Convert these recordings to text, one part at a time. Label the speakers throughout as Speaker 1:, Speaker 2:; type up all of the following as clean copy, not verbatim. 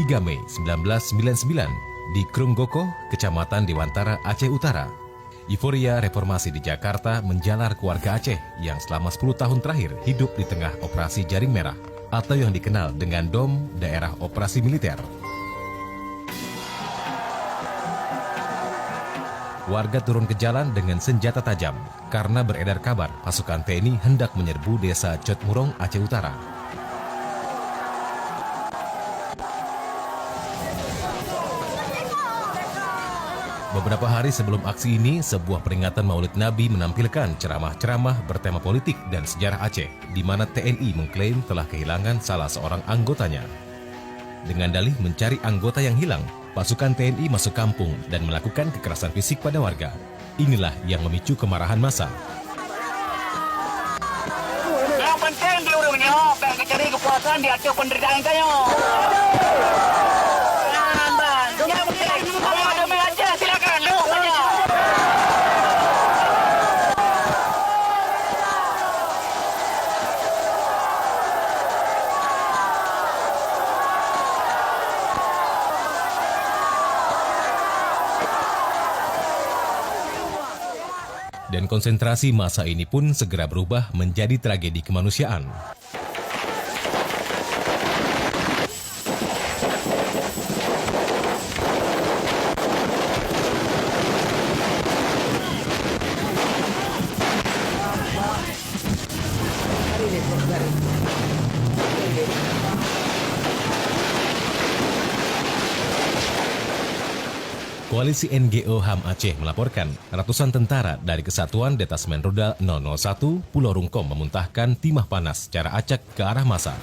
Speaker 1: 3 Mei 1999 di Krunggoko, Kecamatan Dewantara, Aceh Utara. Euforia reformasi di Jakarta menjalar keluarga Aceh yang selama 10 tahun terakhir hidup di tengah operasi Jaring Merah atau yang dikenal dengan DOM, Daerah Operasi Militer. Warga turun ke jalan dengan senjata tajam karena beredar kabar pasukan TNI hendak menyerbu desa Cotmurong, Aceh Utara. Beberapa hari sebelum aksi ini, sebuah peringatan Maulid Nabi menampilkan ceramah-ceramah bertema politik dan sejarah Aceh, di mana TNI mengklaim telah kehilangan salah seorang anggotanya. Dengan dalih mencari anggota yang hilang, pasukan TNI masuk kampung dan melakukan kekerasan fisik pada warga. Inilah yang memicu kemarahan massa.
Speaker 2: Yang penting dia udah menyok, dan cari kepuasan di atas penderitaan kayo.
Speaker 1: Dan konsentrasi massa ini pun segera berubah menjadi tragedi kemanusiaan. Koalisi NGO HAM Aceh melaporkan ratusan tentara dari Kesatuan Detasmen Rudal 001 Pulau Rungkom memuntahkan timah panas secara acak ke arah massa.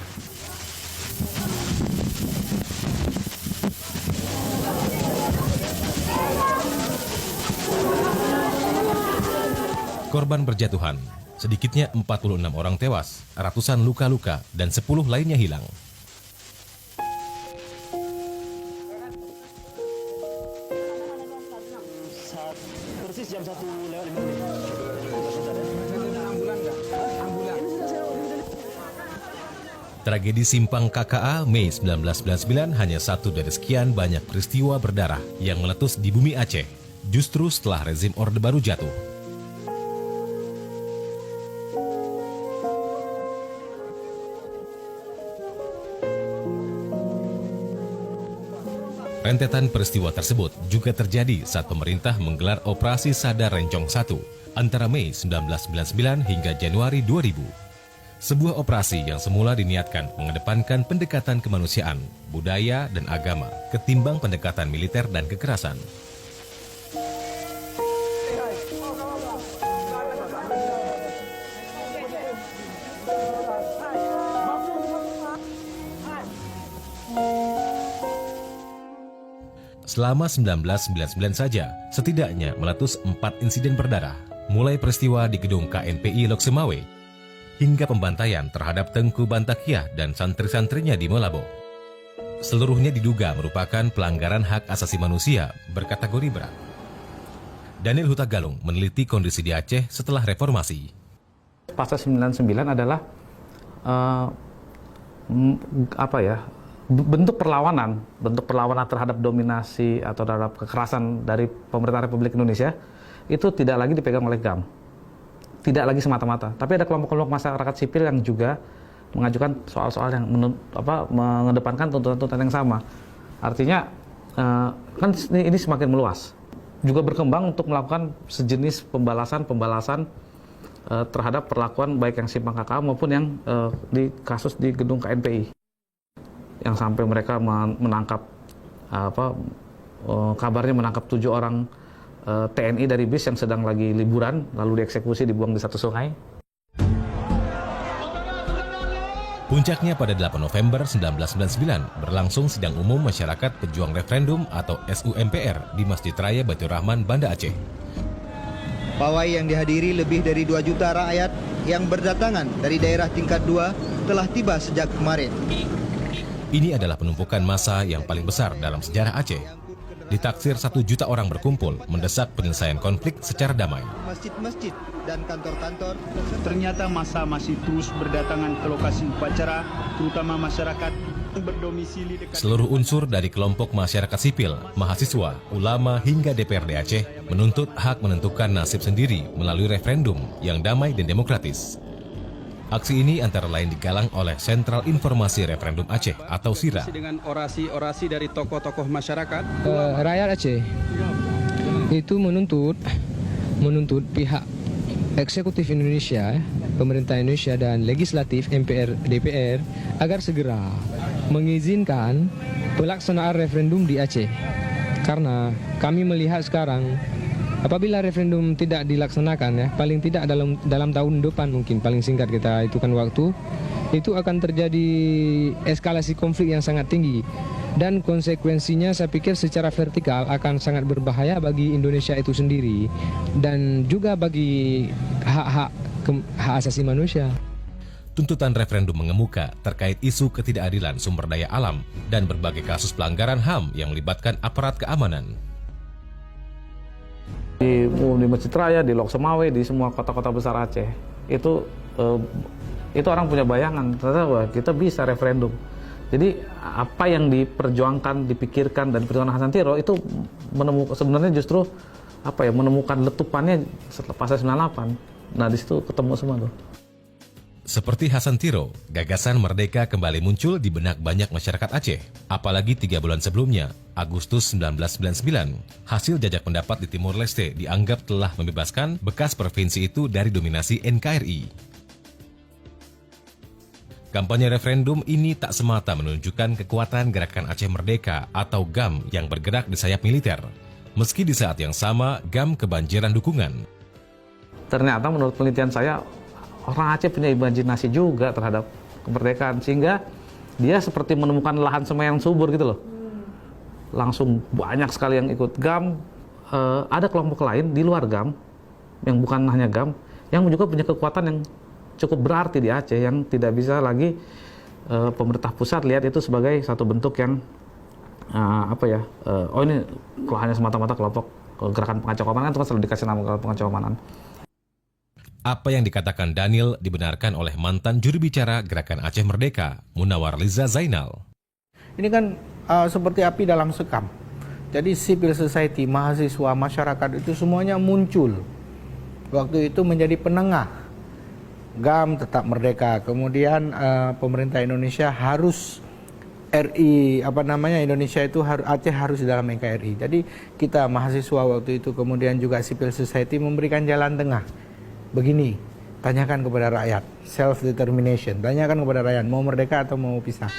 Speaker 1: Korban berjatuhan, sedikitnya 46 orang tewas, ratusan luka-luka, dan 10 lainnya hilang.
Speaker 3: Persis jam 1:05.
Speaker 1: Tragedi Simpang KKA Mei 1999 hanya satu dari sekian banyak peristiwa berdarah yang meletus di bumi Aceh, justru setelah rezim Orde Baru jatuh. Rentetan peristiwa tersebut juga terjadi saat pemerintah menggelar Operasi Sadar Rencong 1 antara Mei 1999 hingga Januari 2000. Sebuah operasi yang semula diniatkan mengedepankan pendekatan kemanusiaan, budaya, dan agama ketimbang pendekatan militer dan kekerasan. Selama 1999 saja, setidaknya meletus 4 insiden berdarah, mulai peristiwa di gedung KNPI Lok Semawe, hingga pembantaian terhadap Tengku Bantakiah dan santri-santrinya di Melabo. Seluruhnya diduga merupakan pelanggaran hak asasi manusia berkategori berat. Daniel Hutagalung meneliti kondisi di Aceh setelah reformasi.
Speaker 4: Pasal 99 adalah bentuk perlawanan terhadap dominasi atau terhadap kekerasan dari pemerintah Republik Indonesia itu tidak lagi dipegang oleh GAM, tidak lagi semata-mata. Tapi ada kelompok-kelompok masyarakat sipil yang juga mengajukan soal-soal yang mengedepankan tuntutan-tuntutan yang sama. Artinya kan ini semakin meluas, juga berkembang untuk melakukan sejenis pembalasan terhadap perlakuan baik yang Simpang KKA maupun yang di kasus di gedung KNPI. Yang sampai mereka menangkap kabarnya menangkap 7 orang TNI dari bis yang sedang lagi liburan, lalu dieksekusi, dibuang di satu sungai.
Speaker 1: Puncaknya pada 8 November 1999 berlangsung sidang umum masyarakat pejuang referendum atau SUMPR di Masjid Raya Baitur Rahman, Banda Aceh.
Speaker 5: Pawai yang dihadiri lebih dari 2 juta rakyat yang berdatangan dari daerah tingkat 2 telah tiba sejak kemarin.
Speaker 1: Ini adalah penumpukan massa yang paling besar dalam sejarah Aceh. Ditaksir 1 juta orang berkumpul mendesak penyelesaian konflik secara damai.
Speaker 5: Masjid-masjid dan kantor-kantor.
Speaker 6: Ternyata massa masih terus berdatangan ke lokasi upacara, terutama masyarakat
Speaker 1: Seluruh unsur dari kelompok masyarakat sipil, mahasiswa, ulama hingga DPRD Aceh menuntut hak menentukan nasib sendiri melalui referendum yang damai dan demokratis. Aksi ini antara lain digalang oleh Sentral Informasi Referendum Aceh atau SIRA.
Speaker 6: Dengan orasi-orasi dari tokoh-tokoh masyarakat,
Speaker 7: rakyat Aceh itu menuntut pihak eksekutif Indonesia, pemerintah Indonesia dan legislatif MPR, DPR agar segera mengizinkan pelaksanaan referendum di Aceh. Karena kami melihat sekarang apabila referendum tidak dilaksanakan ya, paling tidak dalam tahun depan mungkin paling singkat kita hitungkan waktu, itu akan terjadi eskalasi konflik yang sangat tinggi. Dan konsekuensinya saya pikir secara vertikal akan sangat berbahaya bagi Indonesia itu sendiri dan juga bagi hak asasi manusia.
Speaker 1: Tuntutan referendum mengemuka terkait isu ketidakadilan sumber daya alam dan berbagai kasus pelanggaran HAM yang melibatkan aparat keamanan.
Speaker 4: Di Masjid Raya, di Lok Semawe, di semua kota-kota besar Aceh, itu orang punya bayangan ternyata bahwa kita bisa referendum. Jadi apa yang diperjuangkan, dipikirkan dan diperjuangkan Hasan Tiro itu sebenarnya justru menemukan letupannya setelah pasal 98. Nah di situ ketemu semua tuh.
Speaker 1: Seperti Hasan Tiro, gagasan merdeka kembali muncul di benak banyak masyarakat Aceh. Apalagi 3 bulan sebelumnya, Agustus 1999, hasil jajak pendapat di Timur Leste dianggap telah membebaskan bekas provinsi itu dari dominasi NKRI. Kampanye referendum ini tak semata menunjukkan kekuatan Gerakan Aceh Merdeka atau GAM yang bergerak di sayap militer. Meski di saat yang sama, GAM kebanjiran dukungan.
Speaker 4: Ternyata menurut penelitian saya, orang Aceh punya imajinasi juga terhadap kemerdekaan. Sehingga dia seperti menemukan lahan semai yang subur gitu loh. Langsung banyak sekali yang ikut GAM. Ada kelompok lain di luar GAM, yang bukan hanya GAM, yang juga punya kekuatan yang cukup berarti di Aceh, yang tidak bisa lagi pemerintah pusat lihat itu sebagai satu bentuk yang ini kalau hanya semata-mata kelompok gerakan pengacau keamanan itu kan selalu dikasih nama pengacau keamanan.
Speaker 1: Apa yang dikatakan Daniel dibenarkan oleh mantan juru bicara Gerakan Aceh Merdeka, Munawar Liza Zainal.
Speaker 8: Ini kan seperti api dalam sekam. Jadi civil society, mahasiswa, masyarakat itu semuanya muncul. Waktu itu menjadi penengah. GAM tetap merdeka. Kemudian pemerintah Indonesia harus Indonesia itu Aceh harus dalam NKRI. Jadi kita mahasiswa waktu itu kemudian juga civil society memberikan jalan tengah. Begini, tanyakan kepada rakyat, self determination. Tanyakan kepada rakyat mau merdeka atau mau pisah.